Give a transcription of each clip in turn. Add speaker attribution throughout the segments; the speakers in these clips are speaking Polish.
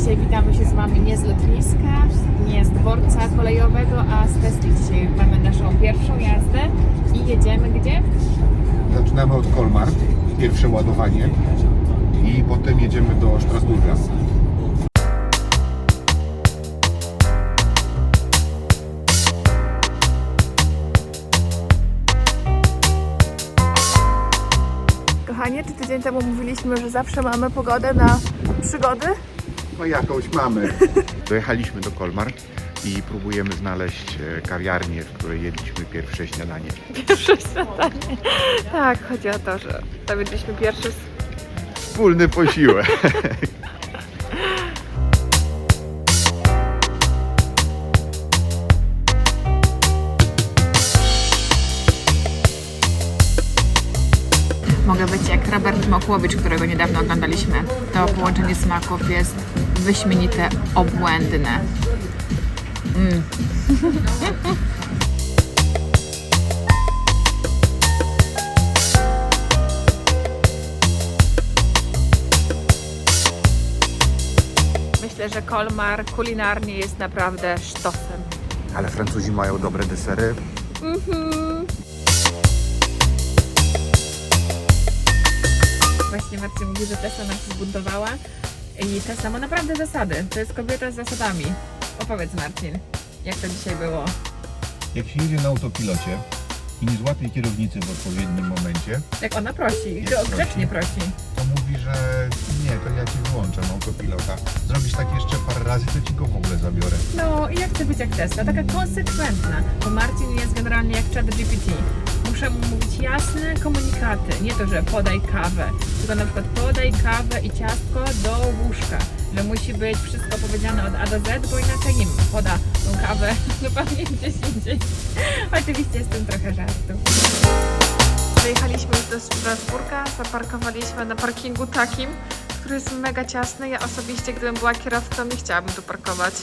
Speaker 1: Dzisiaj witamy się z Wami nie z lotniska, nie z dworca kolejowego, a z Tesli. Dzisiaj mamy naszą pierwszą jazdę i jedziemy gdzie?
Speaker 2: Zaczynamy od Colmar, pierwsze ładowanie i potem jedziemy do Strasburga.
Speaker 1: Kochanie, czy tydzień temu mówiliśmy, że zawsze mamy pogodę na przygody?
Speaker 2: No jakąś mamy. Dojechaliśmy do Colmar i próbujemy znaleźć kawiarnię, w której jedliśmy pierwsze śniadanie.
Speaker 1: Pierwsze śniadanie. Tak, chodzi o to, że dowiedliśmy pierwszy.
Speaker 2: Wspólny posiłek.
Speaker 1: Mogę być jak Robert Makłowicz, którego niedawno oglądaliśmy. To połączenie smaków jest wyśmienite, obłędne. Myślę, że Colmar kulinarnie jest naprawdę sztosem.
Speaker 2: Ale Francuzi mają dobre desery.
Speaker 1: Właśnie Marcin mówi, że Tesla nam się zbuntowała i Tesla ma naprawdę zasady. To jest kobieta z zasadami. Opowiedz, Marcin, jak to dzisiaj było?
Speaker 2: Jak się jedzie na autopilocie i nie złapie kierownicy w odpowiednim momencie,
Speaker 1: Jak ona prosi,
Speaker 2: Jak
Speaker 1: grzecznie prosi.
Speaker 2: to mówi, że nie, to ja Cię wyłączam autopilota. Zrobisz tak jeszcze parę razy, to Ci go w ogóle zabiorę.
Speaker 1: No i ja chcę być jak Tesla, taka konsekwentna, bo Marcin jest generalnie jak ChatGPT. Muszę mu mówić jasne komunikaty, nie to, że podaj kawę, tylko na przykład podaj kawę i ciastko do łóżka, że musi być wszystko powiedziane od A do Z, bo inaczej nie poda tą kawę zupełnie gdzieś indziej. Oczywiście jest w tym trochę żartu. Dojechaliśmy już do Strasburga, zaparkowaliśmy na parkingu takim, który jest mega ciasny. Ja osobiście, gdybym była kierowcą, nie chciałabym tu parkować.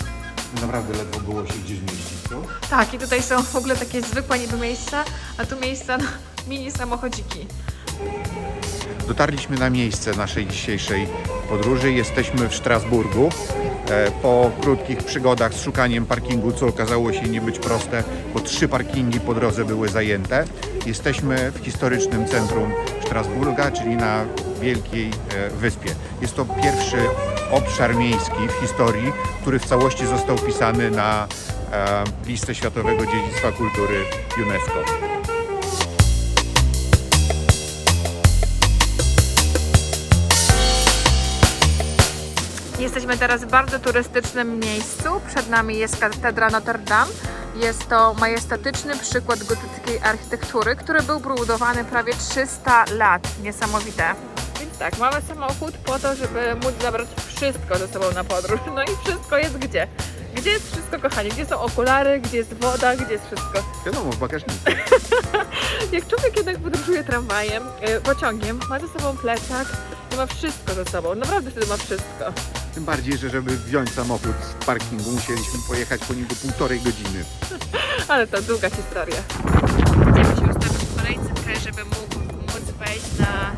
Speaker 2: Naprawdę ledwo było się gdzieś zmieścić, co?
Speaker 1: Tak, i tutaj są w ogóle takie zwykłe niby miejsca, a tu miejsca na mini samochodziki.
Speaker 2: Dotarliśmy na miejsce naszej dzisiejszej podróży. Jesteśmy w Strasburgu. Po krótkich przygodach z szukaniem parkingu, co okazało się nie być proste, bo 3 parkingi po drodze były zajęte. Jesteśmy w historycznym centrum Strasburga, czyli na Wielkiej Wyspie. Jest to pierwszy obszar miejski w historii, który w całości został wpisany na listę Światowego Dziedzictwa Kultury UNESCO.
Speaker 1: Jesteśmy teraz w bardzo turystycznym miejscu. Przed nami jest katedra Notre Dame. Jest to majestatyczny przykład gotyckiej architektury, który był budowany prawie 300 lat. Niesamowite. Więc tak, mamy samochód po to, żeby móc zabrać wszystko ze sobą na podróż. No i wszystko jest gdzie? Gdzie jest wszystko, kochani? Gdzie są okulary? Gdzie jest woda? Gdzie jest wszystko?
Speaker 2: Wiadomo, w bagażniku.
Speaker 1: Jak człowiek jednak podróżuje tramwajem, pociągiem, ma ze sobą plecak i ma wszystko ze sobą. Naprawdę wtedy ma wszystko.
Speaker 2: Tym bardziej, że żeby wziąć samochód z parkingu, musieliśmy pojechać po niego 1,5 godziny.
Speaker 1: Ale to długa historia. Chcemy się ustawić w kolejce, żeby móc wejść na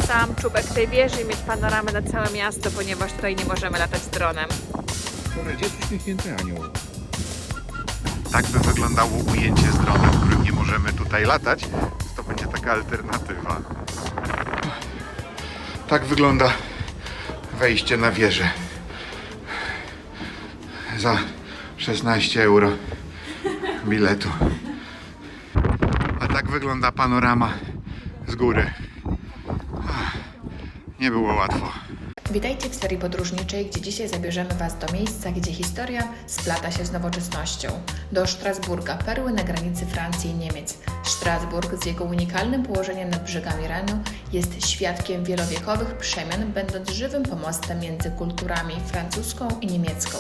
Speaker 1: sam czubek tej wieży i mieć panoramę na całe miasto, ponieważ tutaj nie możemy latać dronem.
Speaker 2: Dobra, gdzie jest uśmiechnięty anioł? Tak by wyglądało ujęcie z dronem, którym nie możemy tutaj latać. Więc to będzie taka alternatywa. Tak wygląda wejście na wieżę. Za 16 euro biletu. A tak wygląda panorama z góry. Nie było łatwo.
Speaker 3: Witajcie w serii podróżniczej, gdzie dzisiaj zabierzemy Was do miejsca, gdzie historia splata się z nowoczesnością. Do Strasburga, perły na granicy Francji i Niemiec. Strasburg z jego unikalnym położeniem nad brzegami Renu jest świadkiem wielowiekowych przemian, będąc żywym pomostem między kulturami francuską i niemiecką.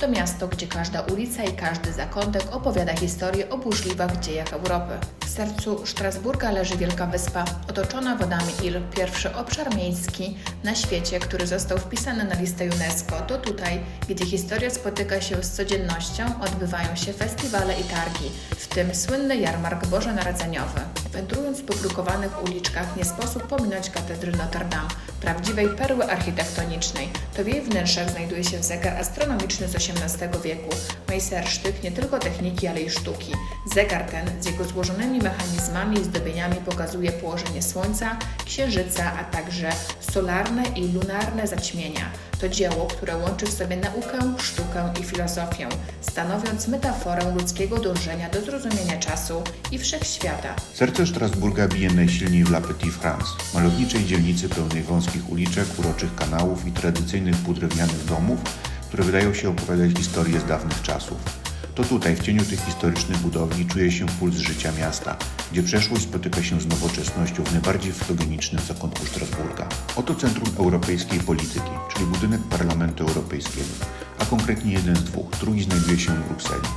Speaker 3: To miasto, gdzie każda ulica i każdy zakątek opowiada historię o burzliwych dziejach Europy. W sercu Strasburga leży wielka wyspa, otoczona wodami Il, pierwszy obszar miejski na świecie, który został wpisany na listę UNESCO. To tutaj, gdzie historia spotyka się z codziennością, odbywają się festiwale i targi, w tym słynny jarmark bożonarodzeniowy. Wędrując po brukowanych uliczkach, nie sposób pominąć katedry Notre Dame. prawdziwej perły architektonicznej. To w jej wnętrzach znajduje się zegar astronomiczny z XVIII wieku, majstersztyk nie tylko techniki, ale i sztuki. Zegar ten z jego złożonymi mechanizmami i zdobieniami pokazuje położenie Słońca, Księżyca, a także solarne i lunarne zaćmienia. To dzieło, które łączy w sobie naukę, sztukę i filozofię, stanowiąc metaforę ludzkiego dążenia do zrozumienia czasu i wszechświata.
Speaker 2: Serce Strasburga bije najsilniej w La Petite France, malowniczej dzielnicy pełnej wąskich uliczek, uroczych kanałów i tradycyjnych półdrewnianych domów, które wydają się opowiadać historię z dawnych czasów. To tutaj, w cieniu tych historycznych budowli, czuje się puls życia miasta, gdzie przeszłość spotyka się z nowoczesnością w najbardziej fotogenicznym zakątku Strasburga. Oto centrum europejskiej polityki, czyli budynek Parlamentu Europejskiego, a konkretnie jeden z dwóch, drugi znajduje się w Brukseli.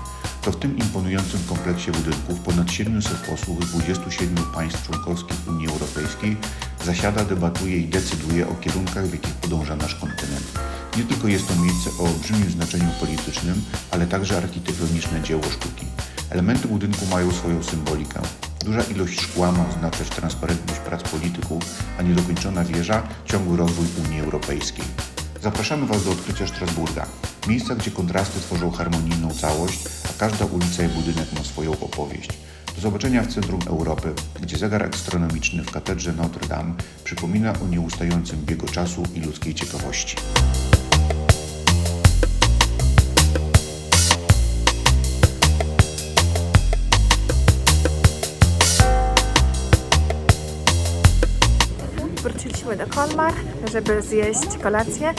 Speaker 2: To w tym imponującym kompleksie budynków ponad 700 posłów z 27 państw członkowskich Unii Europejskiej zasiada, debatuje i decyduje o kierunkach, w jakich podąża nasz kontynent. Nie tylko jest to miejsce o olbrzymim znaczeniu politycznym, ale także architektoniczne dzieło sztuki. Elementy budynku mają swoją symbolikę. Duża ilość szkła ma oznaczać transparentność prac polityków, a niedokończona wieża ciągły rozwój Unii Europejskiej. Zapraszamy Was do odkrycia Strasburga, miejsca, gdzie kontrasty tworzą harmonijną całość, a każda ulica i budynek ma swoją opowieść. Do zobaczenia w centrum Europy, gdzie zegar astronomiczny w katedrze Notre Dame przypomina o nieustającym biegu czasu i ludzkiej ciekawości.
Speaker 1: Wróciliśmy do Colmar, żeby zjeść kolację.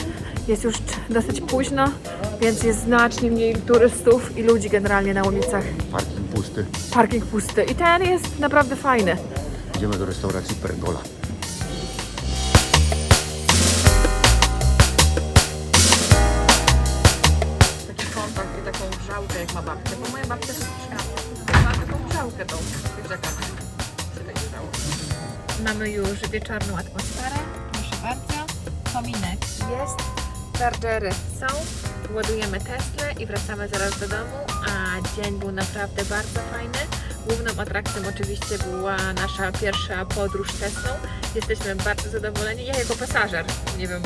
Speaker 1: Jest już dosyć późno, więc jest znacznie mniej turystów i ludzi generalnie na ulicach.
Speaker 2: Parking pusty.
Speaker 1: Parking pusty i ten jest naprawdę fajny.
Speaker 2: Idziemy do restauracji Pergola.
Speaker 1: Taki kontakt i taką grzałkę jak ma babcia, bo moja babcia ma taką grzałkę tą w rzekach. Mamy już wieczorną atmosferę, proszę bardzo. Kominek jest, chargery są, ładujemy Teslę i wracamy zaraz do domu, a dzień był naprawdę bardzo fajny. Główną atrakcją oczywiście była nasza pierwsza podróż Teslą. Jesteśmy bardzo zadowoleni. Ja jako pasażer, nie wiem,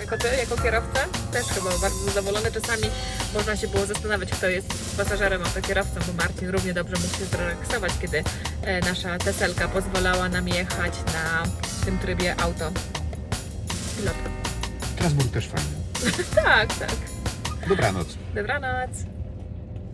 Speaker 1: jako ty, jako kierowca, też chyba bardzo zadowolony. Czasami można się było zastanawiać, kto jest pasażerem, a kto kierowcą, bo Marcin równie dobrze mógł się zrelaksować, kiedy nasza Teselka pozwalała nam jechać na tym trybie auto pilota.
Speaker 2: Strasburg też fajny.
Speaker 1: Tak, tak.
Speaker 2: Dobranoc.
Speaker 1: Dobranoc.